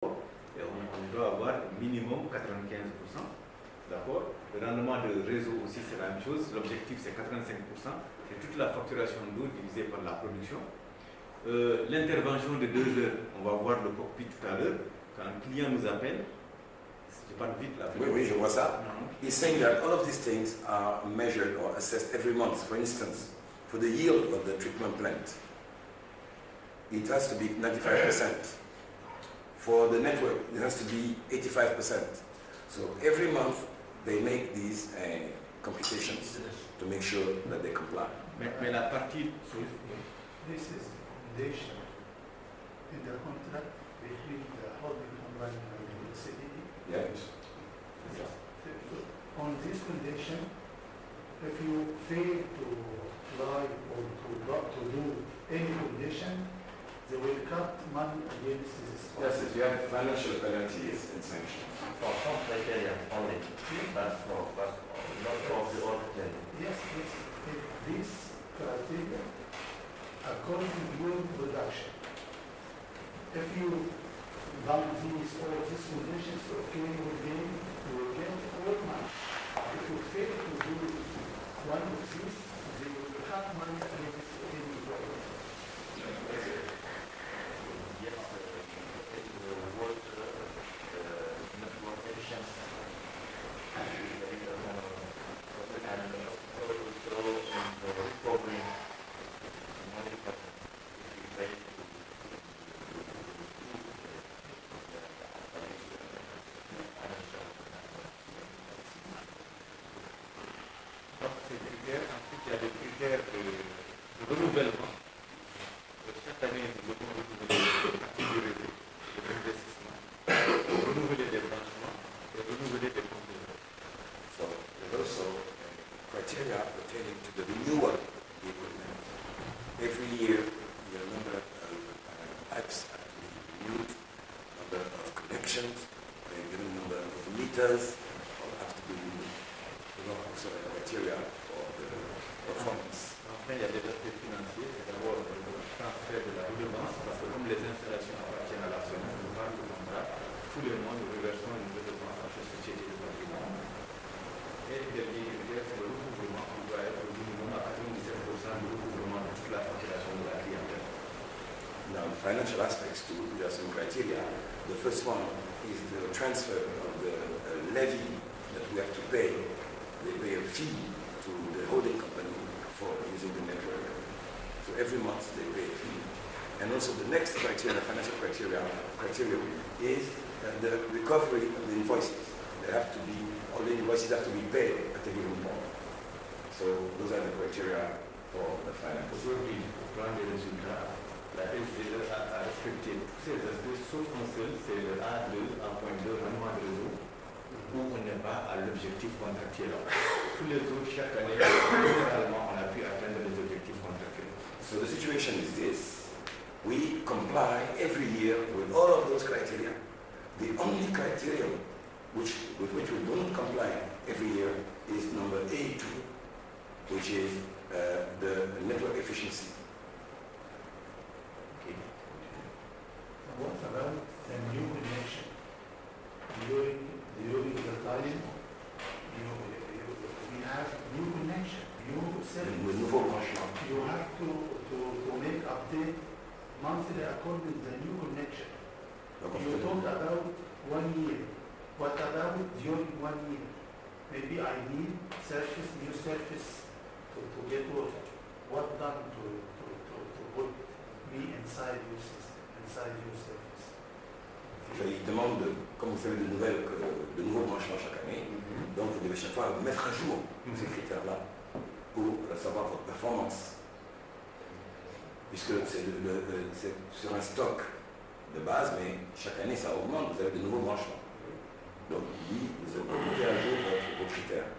et on doit avoir minimum 95%. D'accord. Le rendement de réseau aussi, c'est la même chose. L'objectif, c'est 85%. C'est toute la facturation d'eau divisée par la production. L'intervention de 2 heures, on va voir le cockpit tout à l'heure. Quand un client nous appelle, je parle vite là. Oui, je vois ça. He's saying that all of these things are measured or assessed every month. For instance, for the yield of the treatment plant, it has to be 95%. For the network, it has to be 85%. So every month, they make these computations to make sure that they comply. Mais la partie... This is condition in the contract between the holding company and the city. Yes. On this condition, if you fail to apply or to do any condition, they will cut money against this. Yes, if you have financial penalties and sanctions. For some criteria only, that's not for the other criteria. Yes, if this criteria, according to your production, if you done these all these conditions, okay, you will get all money. If you fail to do one of these, they will cut money against any problem. Ensuite, il y a des critères de renouvellement. Chaque année, nous devons renouveler les investissements, renouveler les branchements et renouveler les composants. So there's also criteria pertaining to the renewal of the equipment. Every year, the number of pipes have to be renewed, number of connections, a given number of meters, all have to be renewed. There's also a criteria for the performance. Enfin, il y a des aspects financiers, c'est d'abord le transfert de la redevance, parce que comme les installations appartiennent à la SONES, nous parlons de contrat, tous les mois nous reversons une redevance à cette société de patrimoine. Et le dernier critère, c'est le recouvrement qui doit être au minimum à 97% de recouvrement de toute la facturation de la clientèle. Now, the financial aspects to there are some criteria. The first one is the transfer of the levy that we have to pay. They pay a fee to the holding company for using the network. So every month they pay a fee. And also the next criteria, financial criteria is the recovery of the invoices. They have to be, all the invoices have to be paid at a given point. So those are the criteria for the finance. Aujourd'hui, pour prendre les résultats, la LCE a respecté tous ces aspects, sauf un seul, c'est le A2, 1.2, rendement de réseau, où on n'est pas à l'objectif contractuel. Tous les autres, chaque année, généralement, on a pu atteindre les objectifs contractuels. So the situation is this. We comply every year with all of those criteria. The only criterion with which we don't comply every year is number A2, which is the network efficiency. Okay. What about the new connection? During the time, we have new connection, new Le service. nouveau branchement. You have to make update monthly according to the new connection. Donc, You talk about 1 year. What about during 1 year? Maybe I need new surface to get water. What done to put me inside your system, inside your service? il demande, comme vous savez, de nouveaux branchements chaque année. Donc, vous devez chaque fois mettre à jour ces critères-là pour savoir votre performance. Puisque c'est sur un stock de base, mais chaque année ça augmente, vous avez de nouveaux branchements. Donc, oui, vous avez mis à jour vos critères.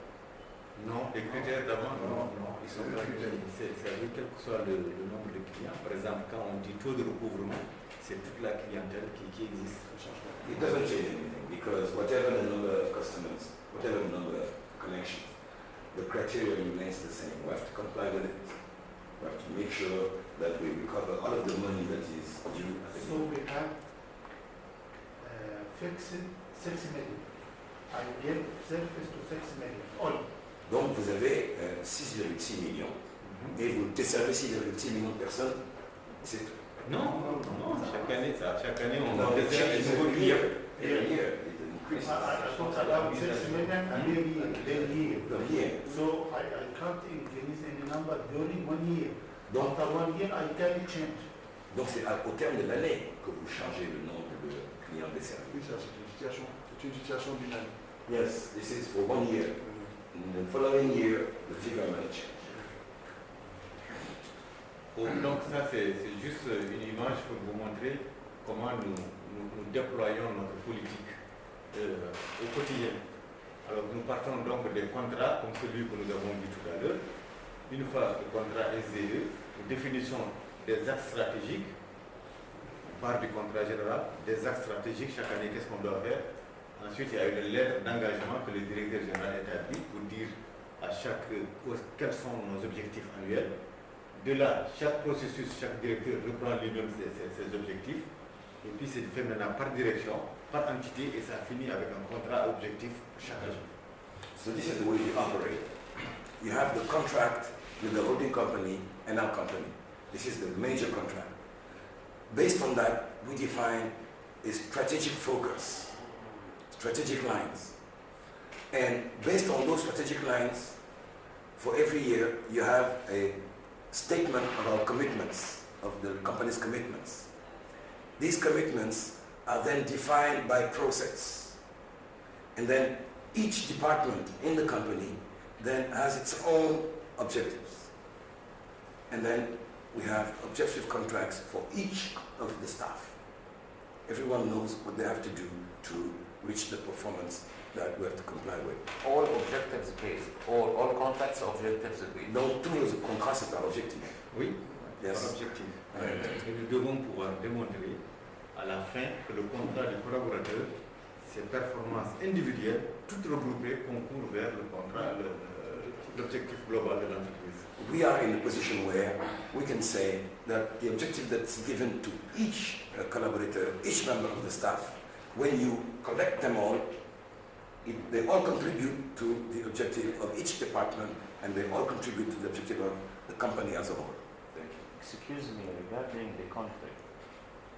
Non, les critères d'avant, non, ils sont gratuits. C'est-à-dire quel que soit le nombre de clients. Par exemple, quand on dit taux de recouvrement, c'est toute la clientèle qui existe. It doesn't change anything because whatever the number of customers, whatever the number of connections, the criteria remains the same. We have to comply with it. We have to make sure that we recover all of the money that is due. So we have fixed 6 million. I give service to 6 million only. Donc vous avez 6,6 millions et vous desservez 6,6 millions de personnes. C'est tout. Non, chaque année, on No, va dessert les nouveaux clients. Every year it increases. I talk about 6 million and their year. Per year. So I can't increase any number during 1 year. Donc, After 1 year, I can change. donc c'est au terme de l'année que vous changez le nombre de clients desservis. Oui, ça c'est une situation dynamique. Yes, this is for 1 year. In the following year, the figure might change. Donc ça, c'est juste une image pour vous montrer comment nous déployons notre politique au quotidien. Alors nous partons donc des contrats comme celui que nous avons vu tout à l'heure. Une fois le contrat SDE, nous définissons des axes stratégiques. On part du contrat général, des axes stratégiques, chaque année, qu'est-ce qu'on doit faire. Ensuite, il y a une lettre d'engagement que le directeur général établit pour dire à quels sont nos objectifs annuels. De là, chaque processus, chaque directeur reprend lui-même ses objectifs. Et puis c'est fait maintenant par direction, par entité, et ça finit avec un contrat objectif chaque année. So this is the way we operate. You have the contract with the holding company and our company. This is the major contract. Based on that, we define a strategic focus, strategic lines. And based on those strategic lines, for every year, you have a statement of our commitments, of the company's commitments. These commitments are then defined by process. And then each department in the company then has its own objectives. And then we have objective contracts for each of the staff. Everyone knows what they have to do to reach the performance that we have to comply with. All objectives based, all contracts objectives based. Donc tous nos contrats, c'est par objectif. Oui, Yes. par objectif. Ouais. Et nous devons pouvoir démontrer à la fin que le contrat du collaborateur, ses performances individuelles, toutes regroupées, concourent vers le contrat, l'objectif global de l'entreprise. We are in a position where we can say that the objective that's given to each collaborator, each member of the staff, when you collect them all, they all contribute to the objective of each department, and they all contribute to the objective of the company as a whole. Thank you. Excuse me, regarding the contract,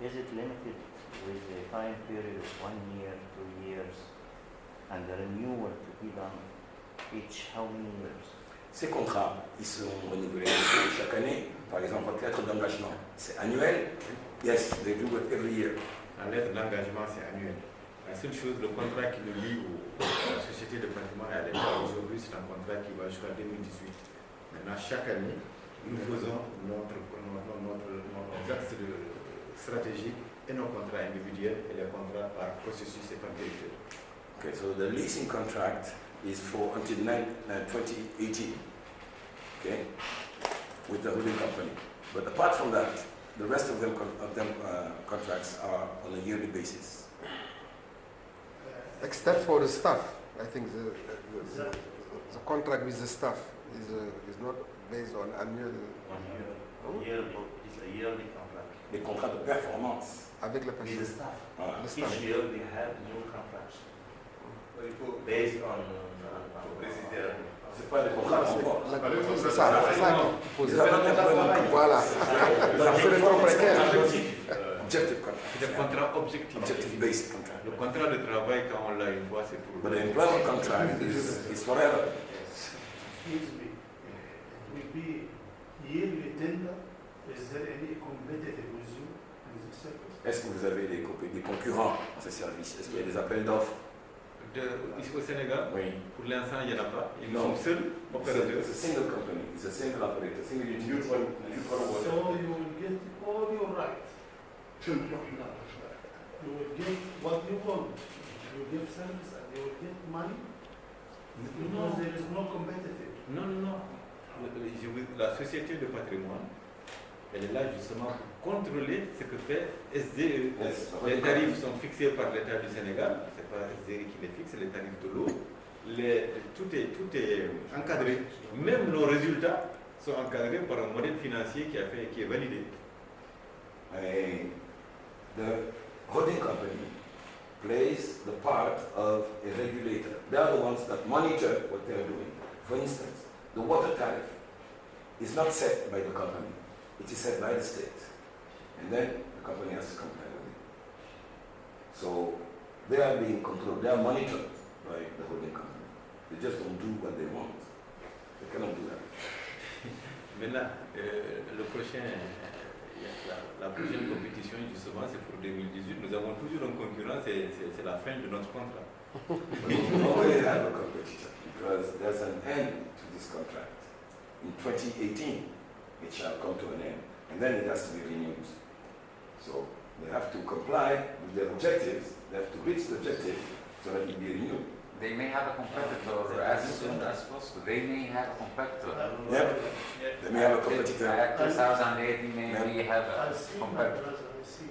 is it limited with a time period of 1 year, 2 years, and the renewal to be done each how many years? Ces contrats, ils sont renouvelés chaque année. Par exemple, votre lettre d'engagement, c'est annuel. Yes, they do it every year. La lettre d'engagement, c'est annuel. La seule chose, le contrat qui nous lie à la société de bâtiment et à l'État aujourd'hui, c'est un contrat qui va jusqu'à 2018. Maintenant, chaque année, nous faisons nos axes stratégiques et nos contrats individuels et les contrats par processus et par directeur. Okay, so the leasing contract is for until 2018, okay, with the holding company. But apart from that, the rest of them contracts are on a yearly basis. Except for the staff, I think the contract with the staff is not based on annual 1 year. It's a yearly contract. Les contrats de performance. avec la With the personne. staff. Voilà. Le staff. Each year we have new contracts based on C'est pas des contrats d'emploi. C'est ça qui pose. Ils appellent des contrats. Voilà. C'est trop précaire. Objective contract. C'est un contrat objectif. Objective-based contract. Le contrat de travail, quand on l'a une fois, c'est pour. But the employment contract is forever. Excuse me, it will be yearly tender. Is there any competitive with you in this service? Est-ce que vous avez des concurrents dans ce service? Est-ce qu'il y a des appels d'offres? Ici au Sénégal, Oui. pour l'instant, il n'y en a pas. Ils Non. sont seuls opérateurs. It's a single company. It's a single operator. Single utility. So you will get all your right. You will get what you want. You give service and you will get money. Because there is no competitive. Non, non, non. La société de patrimoine, elle est là justement pour contrôler ce que fait SDE. Yes. Les tarifs sont fixés par l'État du Sénégal, ce n'est pas SDE qui les fixe, les tarifs de l'eau. Tout est encadré. Même nos résultats sont encadrés par un modèle financier qui est validé. The holding company plays the part of a regulator. They are the ones that monitor what they are doing. For instance, the water tariff is not set by the company. It is set by the state. And then the company has to comply with it. So they are being controlled. They are monitored by the holding company. They just don't do what they want. They cannot do that. Maintenant, le prochain, la prochaine compétition, justement, c'est pour 2018. Nous avons toujours un concurrent, c'est la fin de notre contrat. We always have a competitor because there's an end to this contract. In 2018, it shall come to an end, and then it has to be renewed. So they have to comply with their objectives. They have to reach the objective so that it be renewed. They may have a competitor as soon as possible. They may have a competitor. Yep. They may have a competitor. At 2008, maybe have I a see, competitor. I see.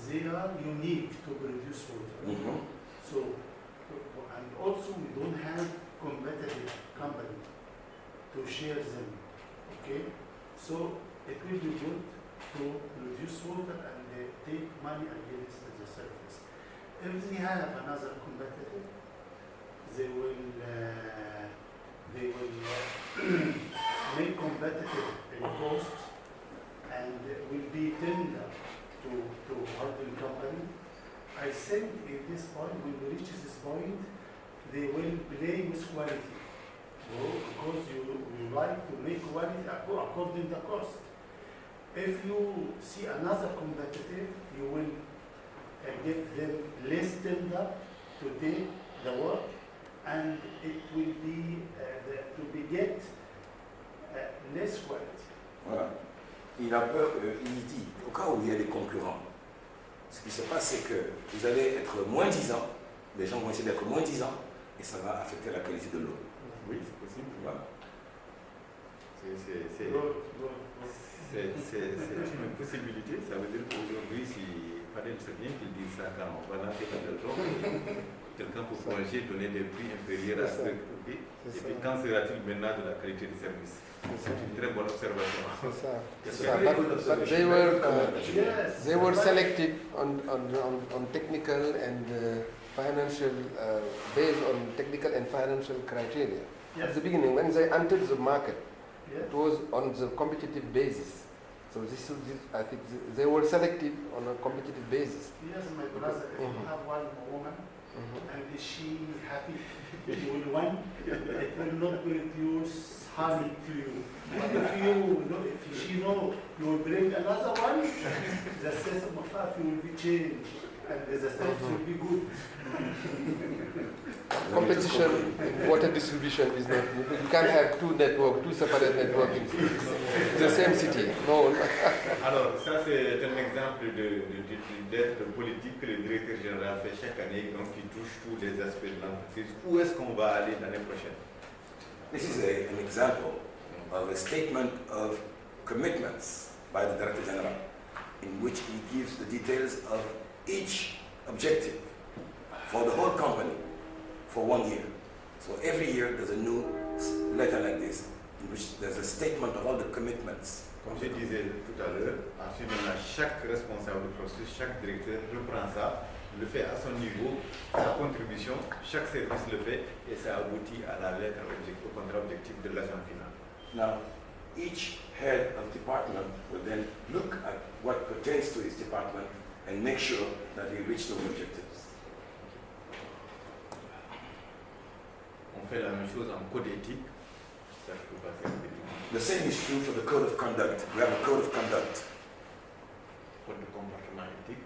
They are unique to produce water. Mhm. So, and also we don't have competitive company to share them, okay? So it will be good to produce water and take money against the service. If they have another competitor, they will make competitive in cost and will be tender to holding company. I think at this point, when we reach this point, they will play with quality. Because you like to make quality according to the cost. If you see another competitor, you will give them less tender to take the work, and it will be get less quality. Voilà. Il a peur, il dit, au cas où il y a des concurrents, ce qui se passe, c'est que vous allez être moins 10 ans, les gens vont essayer d'être moins 10 ans, et ça va affecter la qualité de l'eau. Oui, c'est possible. Voilà. C'est une possibilité. Ça veut dire qu'aujourd'hui, si Fadel sait bien qu'il dit ça quand on va lancer quelqu'un pour plonger, donner des prix inférieurs à ce que. Et puis, quand sera-t-il maintenant de la qualité du service? C'est une très bonne observation. But they were selected on technical and financial based on technical and financial criteria. At the beginning, when they entered the market, it was on the competitive basis. So I think they were selected on a competitive basis. Yes, my brother, if you have one woman, and is she happy you will win, it will not produce harm to you. But if she know you will bring another one, the system of life will be changed and the service will be good. Competition in water distribution is not, you can't have two separate networks in the same city. No. Alors, ça c'est un exemple d'être politique que le directeur général fait chaque année, donc qui touche tous les aspects de l'entreprise. Où est-ce qu'on va aller l'année prochaine? This is an example of a statement of commitments by the Director General, in which he gives the details of each objective for the whole company for 1 year. So every year there's a new letter like this, in which there's a statement of all the commitments. Comme je disais tout à l'heure, ensuite chaque responsable du processus, chaque directeur reprend ça, le fait à son niveau, sa contribution, chaque service le fait et ça aboutit à la lettre au contrat objectif de l'agent final. Now, each head of department will then look at what pertains to his department and make sure that they reach those objectives. On fait la même chose en code éthique, ça je peux passer rapidement. The same is true for the code of conduct. We have a code of conduct. Code de comportement éthique.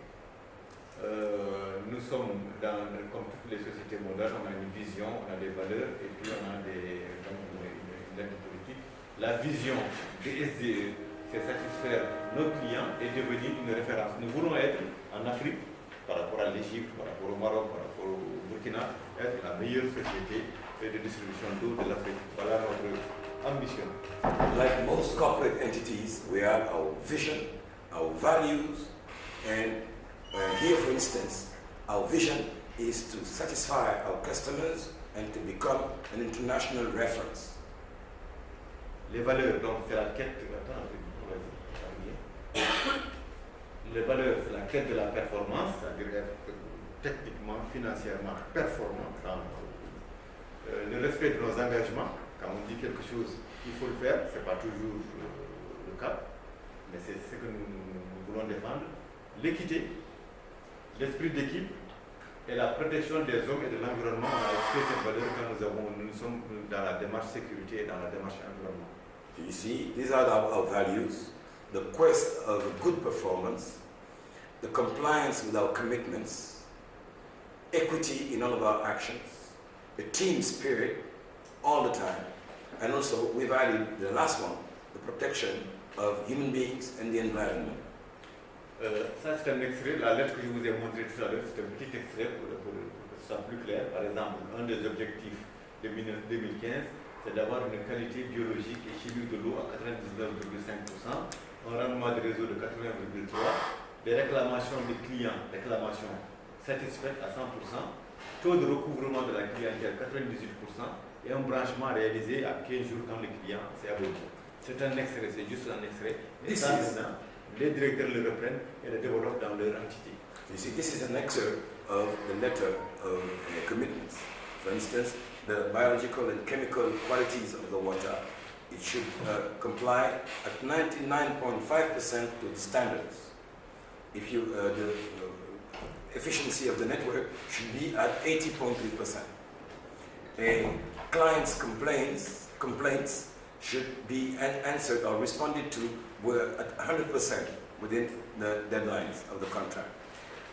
Nous sommes comme toutes les sociétés modernes, on a une vision, on a des valeurs et puis on a une lettre politique. La vision des SDE, c'est satisfaire nos clients et devenir une référence. Nous voulons être en Afrique, par rapport à l'Égypte, par rapport au Maroc, par rapport au Burkina, être la meilleure société de distribution d'eau de l'Afrique. Voilà notre ambition. Like most corporate entities, we have our vision, our values, and here, for instance, our vision is to satisfy our customers and to become an international reference. Les valeurs, donc c'est la quête. les valeurs, c'est la quête de la performance, c'est-à-dire être techniquement, financièrement performant dans le respect de nos engagements. Quand on dit quelque chose, il faut le faire, ce n'est pas toujours le cas, mais c'est ce que nous voulons défendre. L'équité, l'esprit d'équipe et la protection des hommes et de l'environnement. On a expliqué cette valeur quand nous sommes dans la démarche sécurité et dans la démarche environnement. You see, these are our values, the quest of good performance, the compliance with our commitments, equity in all of our actions, a team spirit all the time, and also we value the last one, the protection of human beings and the environment. Ça c'est un extrait, la lettre que je vous ai montrée tout à l'heure, c'est un petit extrait pour que ce soit plus clair. Par exemple, un des objectifs de 2015, c'est d'avoir une qualité biologique et chimique de l'eau à 99,5%, un rendement de réseau de 80,3%, des réclamations des clients, réclamations satisfaites à 100%, taux de recouvrement de la clientèle 98% et un branchement réalisé à 15 jours quand le client s'est abonné. C'est un extrait, c'est juste un extrait. Et ça, maintenant, les directeurs le reprennent et le développent dans leur entité. You see, this is an excerpt of the letter of commitments. For instance, the biological and chemical qualities of the water, it should comply at 99.5% to the standards. If you, the efficiency of the network should be at 80.3%. A client's complaints should be answered or responded to at 100% within the deadlines of the contract.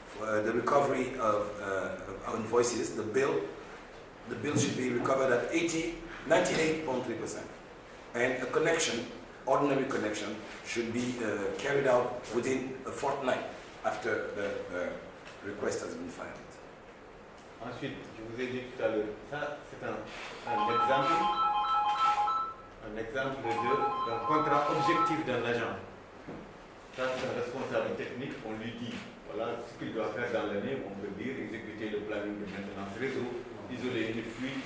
For the recovery of invoices, the bill should be recovered at 98.3%. And a connection, ordinary connection, should be carried out within a fortnight after the request has been filed. Ensuite, je vous ai dit tout à l'heure, ça c'est un exemple d'un contrat objectif d'un agent. Ça c'est un responsable technique, on lui dit, voilà ce qu'il doit faire dans l'année, on peut dire exécuter le planning de maintenance réseau, isoler une fuite,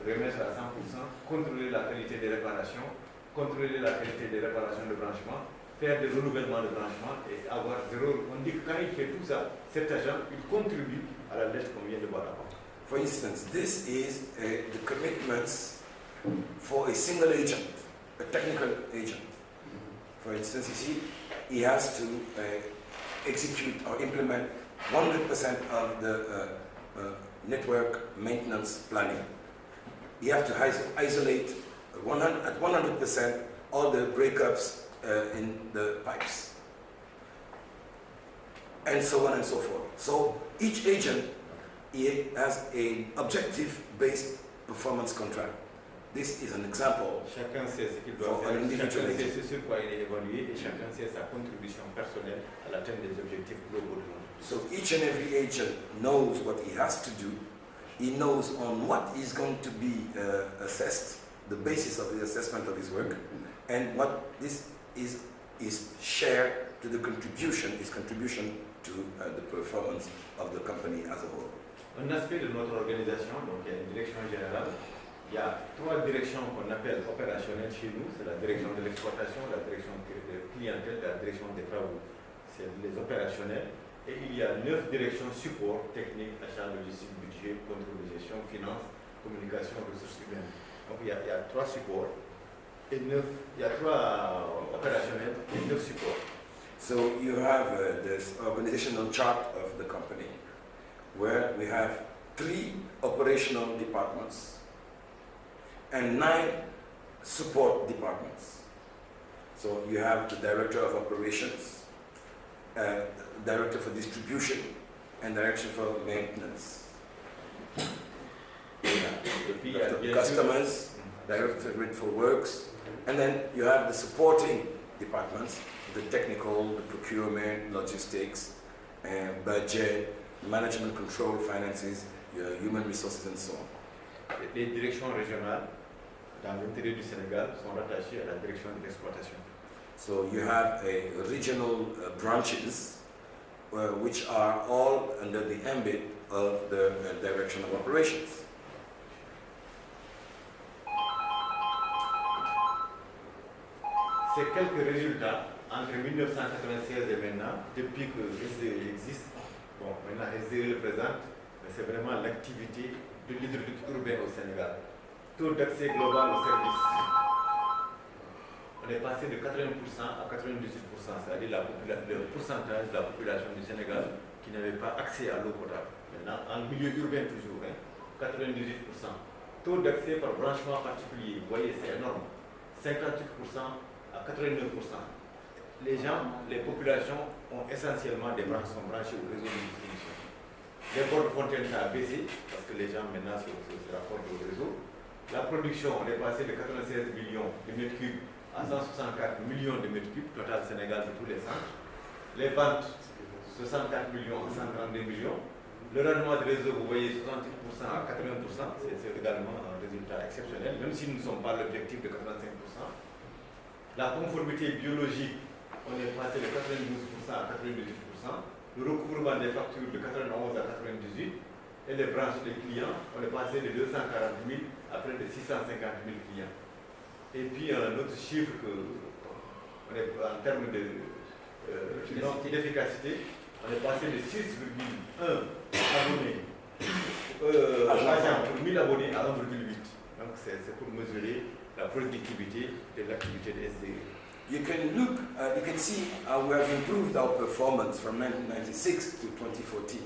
remettre à 100%, contrôler la qualité des réparations, contrôler la qualité des réparations de branchement, faire des renouvellements de branchement et avoir zéro. On dit que quand il fait tout ça, cet agent, il contribue à la lettre qu'on vient de voir avant. For instance, this is the commitments for a single agent, a technical agent. For instance, you see, he has to execute or implement 100% of the network maintenance planning. You have to isolate at 100% all the breakups in the pipes, and so on and so forth. So each agent has an objective-based performance contract. This is an example. Chacun sait ce qu'il doit faire, chacun sait ce sur quoi il est évalué et chacun sait sa contribution personnelle à l'atteinte des objectifs globaux de l'entreprise. So each and every agent knows what he has to do. He knows on what is going to be assessed, the basis of the assessment of his work, and what this is shared to the contribution, his contribution to the performance of the company as a whole. Un aspect de notre organisation, donc il y a une direction générale, il y a trois directions qu'on appelle opérationnelles chez nous, c'est la direction de l'exploitation, la direction de clientèle, la direction des travaux. C'est les opérationnels. Et il y a 9 directions support, technique, achat, logistique, budget, contrôle de gestion, finance, communication, ressources humaines. Donc il y a 3 supports, et 9, il y a 3 opérationnels et 9 supports. So you have this organizational chart of the company where we have 3 operational departments and 9 support departments. So you have the director of operations, director for distribution, and director for maintenance. The customers, director for works, and then you have the supporting departments, the technical, the procurement, logistics, budget, management control, finances, human resources, and so on. Les directions régionales dans l'intérieur du Sénégal sont rattachées à la direction de l'exploitation. So you have regional branches which are all under the ambit of the direction of operations. Ces quelques résultats entre 1996 et maintenant, depuis que SDE existe, bon, maintenant SDE le présente, mais c'est vraiment l'activité de l'hydraulique urbaine au Sénégal. Taux d'accès global au service. On est passé de 80% à 98%, c'est-à-dire le pourcentage de la population du Sénégal qui n'avait pas accès à l'eau potable. Maintenant, en milieu urbain toujours, 98%. Taux d'accès par branchement particulier, vous voyez, c'est énorme. 58% à 89%. Les gens, les populations ont essentiellement sont branchés au réseau de distribution. Les bords de fontaine, ça a baissé parce que les gens maintenant se raccordent au réseau. La production, on est passé de 96 millions de mètres cubes à 164 millions de mètres cubes, total Sénégal de tous les centres. Les ventes, 64 millions à 132 millions. Le rendement de réseau, vous voyez, 68% à 80%, c'est également un résultat exceptionnel, même si nous ne sommes pas l'objectif de 85%. La conformité biologique, on est passé de 92% à 98%. Le recouvrement des factures de 91 à 98%. Et les branches des clients, on est passé de 240 000 à près de 650 000 clients. Et puis un autre chiffre on est en termes d'efficacité, on est passé de 6,1 abonnés agents pour 1000 abonnés à 1,8. Donc c'est pour mesurer la productivité de l'activité de SDE. You can see how we have improved our performance from 1996 to 2014.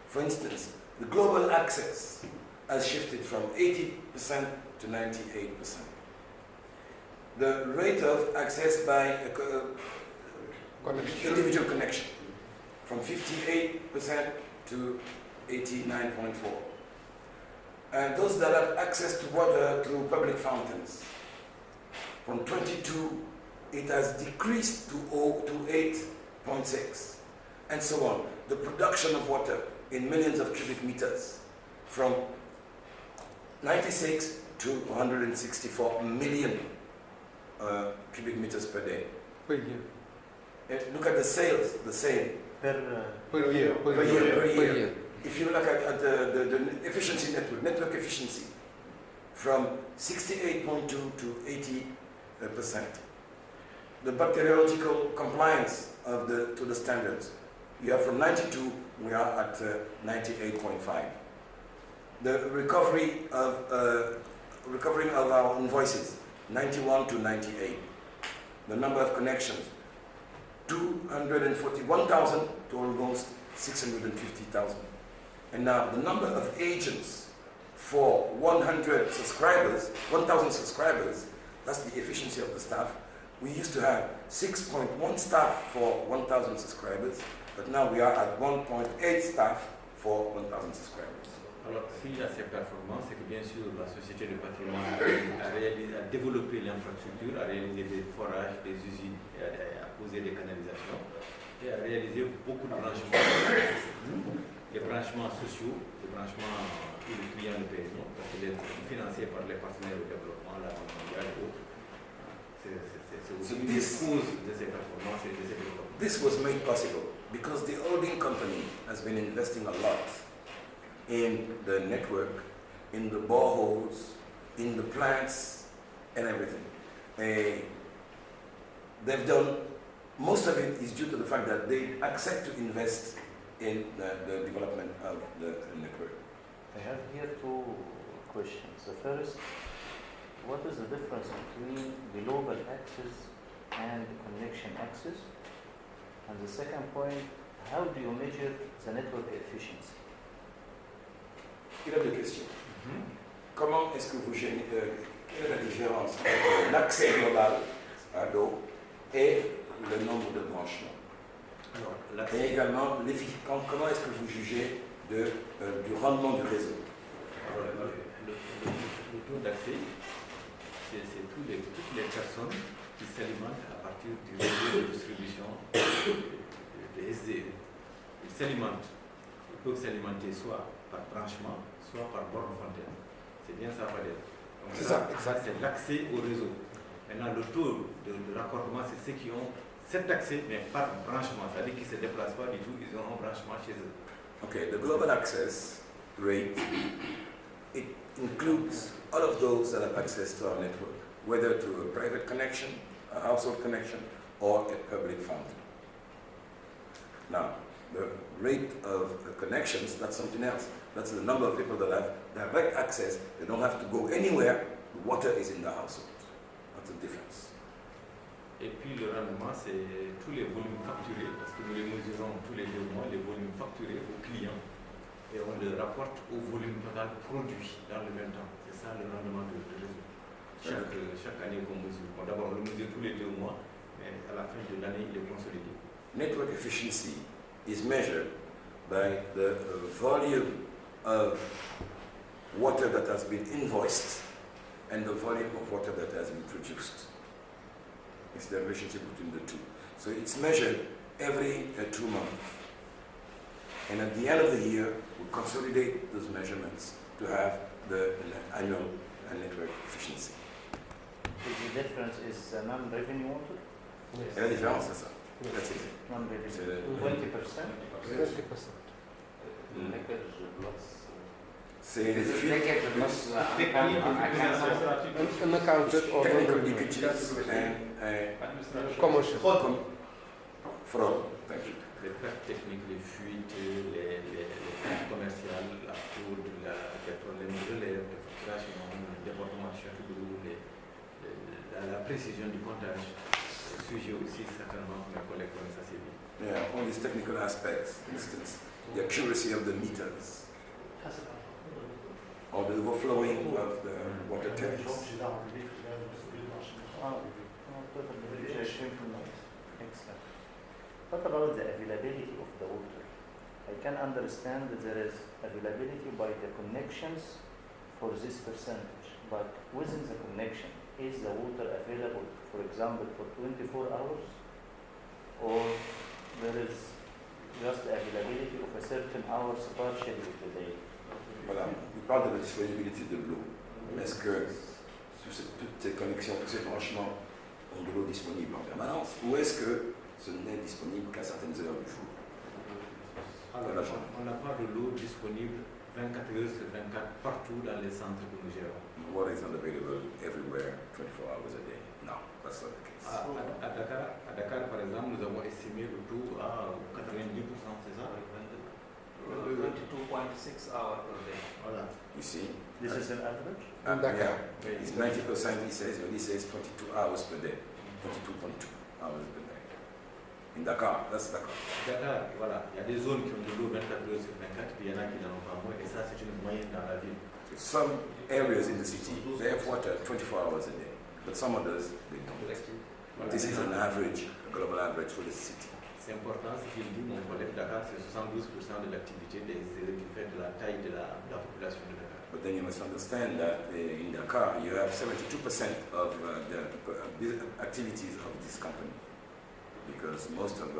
For instance, the global access has shifted from 80% to 98%. The rate of access by individual connection from 58% to 89.4%. And those that have access to water through public fountains, from 22, it has decreased to 8.6, and so on. The production of water in millions of cubic meters, from 96 to 164 million cubic meters per day. Per year. And look at the sales, the same. Per year. If you look at the efficiency network efficiency, from 68.2 to 80%. The bacteriological compliance to the standards, we are from 92, we are at 98.5. The recovering of our invoices, 91 to 98. The number of connections, 241,000 to almost 650,000. And now the number of agents for 100 subscribers, 1,000 subscribers, that's the efficiency of the staff. We used to have 6.1 staff for 1,000 subscribers, but now we are at 1.8 staff for 1,000 subscribers. Alors, s'il y a ces performances, c'est que bien sûr la société de patrimoine a développé l'infrastructure, a réalisé des forages, des usines, a posé des canalisations et a réalisé beaucoup de branchements, des branchements sociaux, des branchements où les clients le payent, parce qu'il est financé par les partenaires au développement, la Banque mondiale et autres. C'est aussi une cause de ces performances et de ces développements. This was made possible because the holding company has been investing a lot in the network, in the boreholes, in the plants, and everything. They've done, most of it is due to the fact that they accept to invest in the development of the network. I have here two questions. The first, what is the difference between global access and connection access? And the second point, how do you measure the network efficiency? Il y a deux questions. Comment est-ce que vous gérez, quelle est la différence entre l'accès global à l'eau et le nombre de branchements? Alors, et également, comment est-ce que vous jugez du rendement du réseau? Alors, le taux d'accès, c'est toutes les personnes qui s'alimentent à partir du réseau de distribution des SDE. Ils s'alimentent, ils peuvent s'alimenter soit par branchement, soit par borne fontaine. C'est bien ça, Fadel. Donc ça, c'est l'accès au réseau. Maintenant, le taux de raccordement, c'est ceux qui ont cet accès, mais par branchement, c'est-à-dire qu'ils ne se déplacent pas du tout, ils ont un branchement chez eux. Okay, the global access rate, it includes all of those that have access to our network, whether to a private connection, a household connection, or a public fountain. Now, the rate of connections, that's something else. That's the number of people that have direct access. They don't have to go anywhere. The water is in the household. That's the difference. Et puis le rendement, c'est tous les volumes facturés, parce que nous les mesurons tous les 2 mois, les volumes facturés aux clients, et on les rapporte au volume total produit dans le même temps. C'est ça le rendement de réseau. Chaque année qu'on mesure. Bon, d'abord, on le mesure tous les 2 mois, mais à la fin de l'année, il est consolidé. Network efficiency is measured by the volume of water that has been invoiced and the volume of water that has been produced. It's the relationship between the two. So it's measured every 2 months. And at the end of the year, we consolidate those measurements to have the annual network efficiency. The difference is non-revenue water? Et la différence, c'est ça. That's it. Non-revenue. C'est le- 20%? 20%. C'est les fuites, Unaccounted or technical non-revenue. leakages and Commercial. fraud. Thank you. Les pertes techniques, les fuites, les pertes commerciales, la fraude, les problèmes de relève, de facturation, le département de Châteauroux, la précision du comptage. Sujet aussi certainement que mes collègues connaissent assez bien. Yeah, all these technical aspects, for instance, the accuracy of the meters, or the overflowing of the water tanks. Excellent. What about the availability of the water? I can understand that there is availability by the connections for this percentage, but within the connection, is the water available, for example, for 24 hours? Or there is just availability of a certain hours partially of the day? Voilà, il parle de la disponibilité de l'eau. Est-ce que toutes ces connexions, tous ces branchements ont de l'eau disponible en permanence, ou est-ce que ce n'est disponible qu'à certaines heures du jour? Alors, on n'a pas de l'eau disponible 24 heures sur 24 partout dans les centres que nous gérons. Water is not available everywhere 24 hours a day. No, that's not the case. À Dakar, par exemple, nous avons estimé le taux à 90%, c'est ça? 22.6 hours per day. Voilà. You see? This is an average? In Dakar. Yeah, it's 90% he says, but he says 22 hours per day. 22.2 hours per day. In Dakar, that's Dakar. Dakar, voilà, il y a des zones qui ont de l'eau 24 heures sur 24, puis il y en a qui n'en ont pas moins, et ça c'est une moyenne dans la ville. Some areas in the city, they have water 24 hours a day, but some others, they don't. Voilà. This is an average, a global average for the city. C'est important ce qu'il dit, mon collègue. Dakar, c'est 72% de l'activité du fait de la taille de la population de Dakar. But then you must understand that in Dakar, you have 72% of the activities of this company, because most of